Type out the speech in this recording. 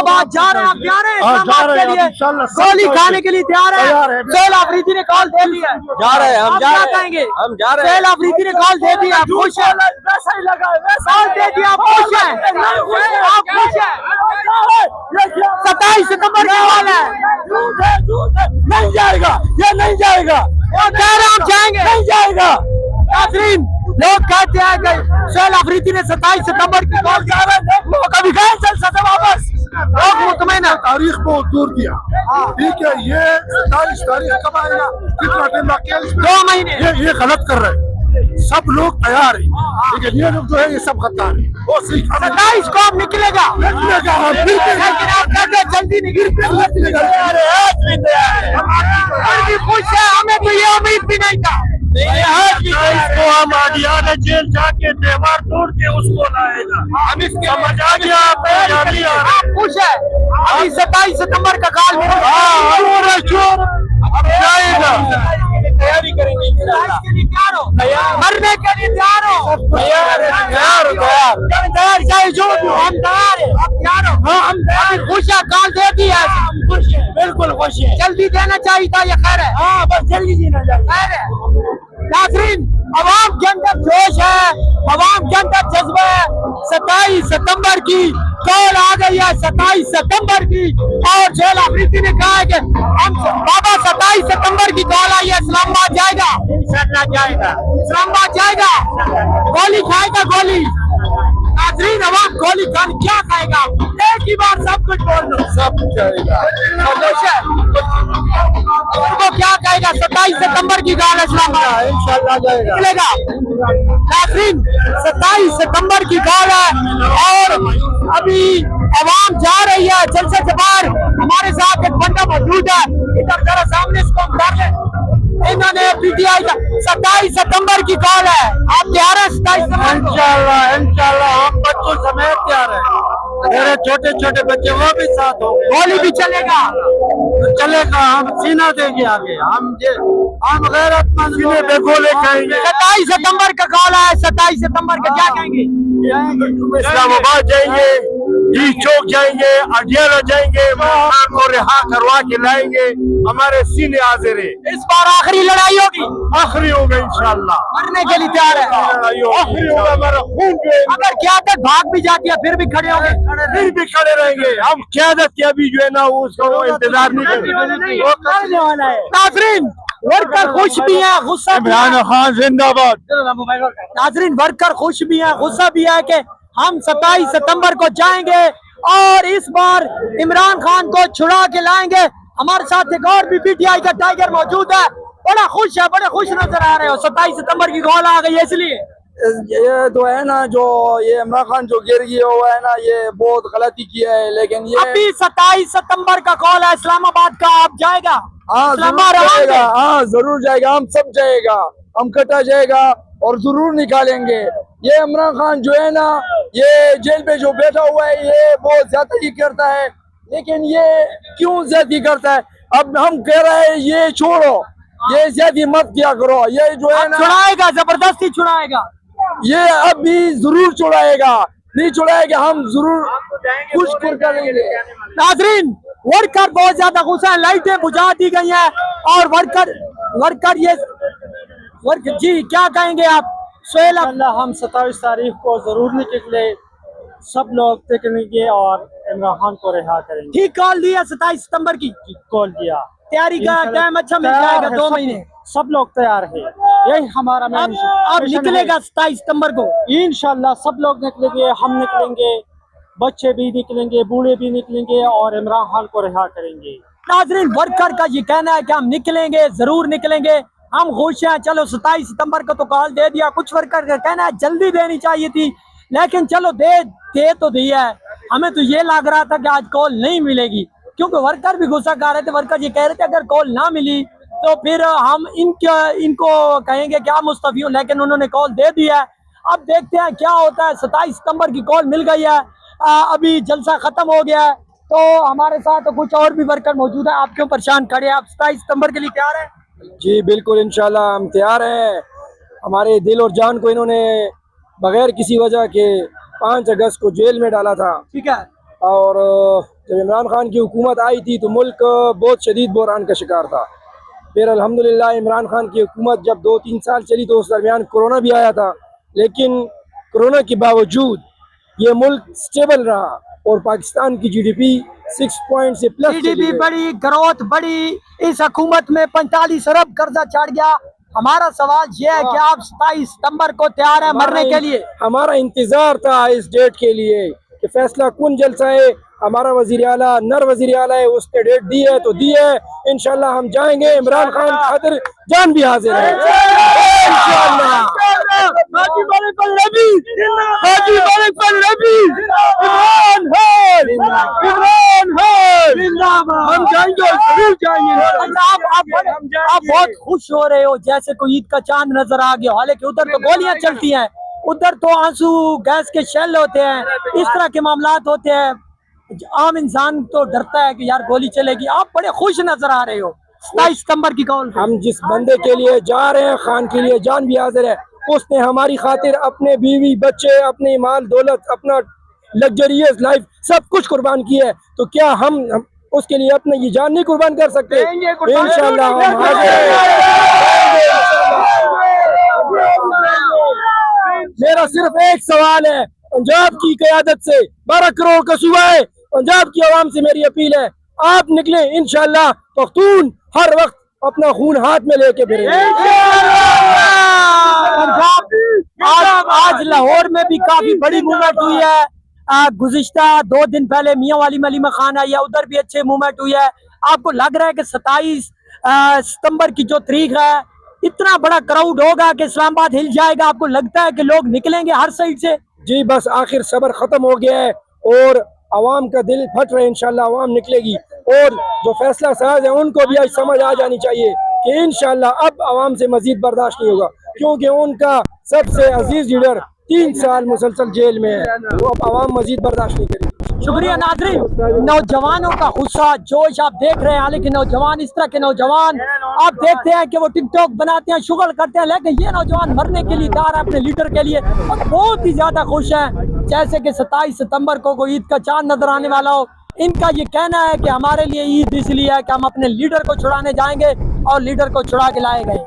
इस्लामाबाद जा रहे हैं, आप जा रहे हैं इस्लामाबाद के लिए, गोली खाने के लिए तैयार है। सोहेल अफरीदी ने कॉल दे दी है, जा रहे हैं हम, जा रहे कहेंगे हम जा रहे हैं। सोहेल अफरीदी ने कॉल दे दिया, खुश है, वैसा ही लगा, कॉल दे दिया, आप खुश हैं, आप खुश हैं। 27 सितंबर की कॉल है, नहीं जाएगा, ये नहीं जाएगा, वो कह रहे हम जाएंगे, नहीं जाएगा। नाज़रीन लोग कहते हैं कि सोहेल अफरीदी ने 27 सितंबर की कॉल कभी गए जलसा से वापस, लोग मुतमईन है। तारीख को दूर दिया, ठीक है, ये 27 तारीख कब आएगा, कितना टाइम बाकी है इसमें, 2 महीने, ये गलत कर रहे हैं, सब लोग तैयार है, ठीक है, ये लोग जो है ये सब गद्दार है, वो 27 को अब निकलेगा, लेकिन आप कहते हैं जल्दी निकलेगा, खुश है, हमें तो ये उम्मीद भी नहीं था। इसको हम आदियाना जेल जाके दीवार तोड़ के उसको लाएगा, हम इसके समझ आ गया, आप खुश है, अभी 27 सितंबर का काल अब जाएगा, तैयारी करेंगे, मरने के लिए तैयार हो, तैयार चाहे जो भी हो, हम तैयार है, आप तैयार हो, हम तैयार, खुश है, काल दे दिया, खुश है, बिल्कुल खुश है। जल्दी देना चाहिए था, ये खैर है, हाँ बस जल्दी जीना चाहिए। खैर है। नाज़रीन अवाम के अंदर जोश है, अवाम के अंदर जज्बा है, 27 सितंबर की कॉल आ गई है, 27 सितंबर की, और सोहेल अफरीदी ने कहा है कि हम बाबा 27 सितंबर की कॉल आई है, इस्लामाबाद जाएगा, इंशाल्लाह जाएगा, इस्लामाबाद जाएगा, गोली खाएगा, गोली। नाज़रीन अवाम गोली खान क्या खाएगा, एक ही बार सब कुछ बोल दो, सब जाएगा, उनको क्या कहेगा, 27 सितंबर की कॉल है, इस्लामाबाद इंशाल्लाह जाएगा, मिलेगा। नाज़रीन 27 सितंबर की कॉल है, और अभी अवाम जा रही है जलसे से बाहर। हमारे साथ एक बंदा मौजूद है, इधर जरा सामने इसको हम कर लें, इन्होंने पीटीआई का 27 सितंबर की कॉल है, आप तैयार है 27 सितंबर? इंशाल्लाह इंशाल्लाह हम बच्चों समेत तैयार है, मेरे छोटे छोटे बच्चे वो भी साथ होंगे, गोली भी चलेगा, चलेगा, हम सीना देंगे आगे, हम गैरतमंद सीने पे गोले खाएंगे। 27 सितंबर का कॉल है, 27 सितंबर का क्या कहेंगे? इस्लामाबाद जाएंगे, जी चौक जाएंगे, अडियाला जाएंगे, खान को रिहा करवा के लाएंगे, हमारे सीने हाजिर है, इस बार आखिरी लड़ाई होगी, आखिरी होगा इंशाल्लाह, मरने के लिए तैयार है, आखिरी होगा, हमारा खून पे अगर क्यादत भाग भी जाती है फिर भी खड़े होंगे, फिर भी खड़े रहेंगे, हम क्यादत के अभी जो है ना उसको इंतजार नहीं करेंगे, वो करने वाला है। नाज़रीन वर्कर खुश भी है, गुस्सा भी है। इमरान खान जिंदाबाद। नाज़रीन वर्कर खुश भी है, गुस्सा भी है कि हम 27 सितंबर को जाएंगे और इस बार इमरान खान को छुड़ा के लाएंगे। हमारे साथ एक और भी पीटीआई का टाइगर मौजूद है, बड़ा खुश है, बड़े खुश नजर आ रहे हो, 27 सितंबर की कॉल आ गई है, इसलिए ये तो है ना, जो ये इमरान खान जो गिर गया हुआ है ना, ये बहुत गलती किया है, लेकिन ये अभी 27 सितंबर का कॉल है इस्लामाबाद का, आप जाएगा? हाँ जरूर जाएगा, हाँ जरूर जाएगा, हम सब जाएगा, हम कटा जाएगा और जरूर निकालेंगे। ये इमरान खान जो है ना, ये जेल पे जो बैठा हुआ है, ये बहुत ज्यादती करता है, लेकिन ये क्यों ज्यादती करता है? अब हम कह रहे हैं ये छोड़ो, ये ज्यादती मत किया करो, ये जो है ना छुड़ाएगा, जबरदस्ती छुड़ाएगा, ये अब भी जरूर छुड़ाएगा, नहीं छुड़ाएगा हम जरूर कुछ करेंगे। नाज़रीन वर्कर बहुत ज्यादा गुस्सा है, लाइटें बुझा दी गई हैं और वर्कर ये वर्कर जी क्या कहेंगे आप? सोहेल हम 27 तारीख को जरूर निकले, सब लोग निकलेंगे और इमरान खान को रिहा करेंगे। ठीक कॉल दिया 27 सितंबर की कॉल दिया, तैयारी का टाइम अच्छा मिल जाएगा, 2 महीने सब लोग तैयार है, यही हमारा अब निकलेगा 27 सितंबर को इंशाल्लाह, सब लोग निकलेंगे, हम निकलेंगे, बच्चे भी निकलेंगे, बूढ़े भी निकलेंगे और इमरान खान को रिहा करेंगे। नाज़रीन वर्कर का ये कहना है कि हम निकलेंगे, जरूर निकलेंगे, हम खुश हैं। चलो 27 सितंबर को तो कॉल दे दिया, कुछ वर्कर का कहना है जल्दी देनी चाहिए थी, लेकिन चलो दे तो दिया है। हमें तो ये लग रहा था कि आज कॉल नहीं मिलेगी, क्योंकि वर्कर भी गुस्सा कर रहे थे, वर्कर ये कह रहे थे अगर कॉल ना मिली तो फिर हम इनको कहेंगे क्या मुस्तफी हूँ, लेकिन उन्होंने कॉल दे दिया है। अब देखते हैं क्या होता है। 27 सितंबर की कॉल मिल गई है, अभी जलसा खत्म हो गया है, तो हमारे साथ तो कुछ और भी वर्कर मौजूद है। आप क्यों परेशान खड़े हैं? आप 27 सितंबर के लिए तैयार हैं? जी बिल्कुल, इंशाल्लाह हम तैयार हैं। हमारे दिल और जान को इन्होंने बगैर किसी वजह के 5 अगस्त को जेल में डाला था, ठीक है, और जब इमरान खान की हुकूमत आई थी तो मुल्क बहुत शदीद बहरान का शिकार था। फिर अल्हम्दुलिल्लाह इमरान खान की हुकूमत जब 2-3 साल चली तो उस दरमियान कोरोना भी आया था, लेकिन कोरोना के बावजूद ये मुल्क स्टेबल रहा और पाकिस्तान की GDP 6 पॉइंट से प्लस GDP बड़ी, ग्रोथ बड़ी, इस हुकूमत में 45 अरब कर्जा चढ़ गया। हमारा सवाल ये है कि आप 27 सितंबर को तैयार है मरने के लिए? हमारा इंतजार था इस डेट के लिए कि फैसला कौन जलसा है। हमारा वजीर आला नर वजीर आला है, उसने डेट दी है तो दी है, इंशाल्लाह हम जाएंगे। इमरान खान खातिर जान भी हाजिर है इंशाल्लाह। हम जाएंगे, जरूर जाएंगे। आप बहुत खुश हो रहे हो जैसे कोई ईद का चांद नजर आ गया, हालांकि उधर तो गोलियां चलती हैं, उधर तो आंसू गैस के शेल होते हैं, इस तरह के मामलात होते हैं। आम इंसान तो डरता है कि यार गोली चलेगी। आप बड़े खुश नजर आ रहे हो 27 सितंबर की कॉल। हम जिस बंदे के लिए जा रहे हैं, खान के लिए जान भी हाजिर है। उसने हमारी खातिर अपने बीवी बच्चे, अपने माल दौलत, अपना लग्जरियस लाइफ सब कुछ कुर्बान किया है, तो क्या हम उसके लिए अपने ये जान नहीं कुर्बान कर सकते? इंशाल्लाह हम हाजिर हैं। मेरा सिर्फ एक सवाल है, पंजाब की क़यादत से 12 करोड़ का सूबा है, पंजाब की आवाम से मेरी अपील है, आप निकले इंशाल्लाह पख्तून हर वक्त अपना खून हाथ में लेके फिरेंगे। आज लाहौर में भी काफी बड़ी मूवमेंट हुई है। गुज़िश्ता 2 दिन पहले मियां वाली मलीमा खान आई है, उधर भी अच्छे मूवमेंट हुई है। आपको लग रहा है कि 27 सितंबर की जो तारीख है, इतना बड़ा क्राउड होगा कि इस्लामाबाद हिल जाएगा? आपको लगता है कि लोग निकलेंगे हर साइड से? जी बस आखिर सब्र खत्म हो गया है और अवाम का दिल फट रहा है। इंशाल्लाह अवाम निकलेगी और जो फैसला साज है उनको भी आज समझ आ जानी चाहिए कि इंशाल्लाह अब अवाम से मजीद बर्दाश्त नहीं होगा, क्योंकि उनका सबसे अजीज लीडर 3 साल मुसलसल जेल में है, वो अब अवाम मजीद बर्दाश्त नहीं करेगी। शुक्रिया नाज़रीन, नौजवानों का गुस्सा जोश आप देख रहे हैं, लेकिन नौजवान इस तरह के नौजवान आप देखते हैं कि वो टिकटॉक बनाते हैं, शुगल करते हैं, लेकिन ये नौजवान मरने के लिए तैयार है अपने लीडर के लिए और बहुत ही ज्यादा खुश हैं, जैसे कि 27 सितंबर को कोई ईद का चांद नजर आने वाला हो। इनका ये कहना है कि हमारे लिए ईद इसलिए है कि हम अपने लीडर को छुड़ाने जाएंगे और लीडर को छुड़ा के लाए गए।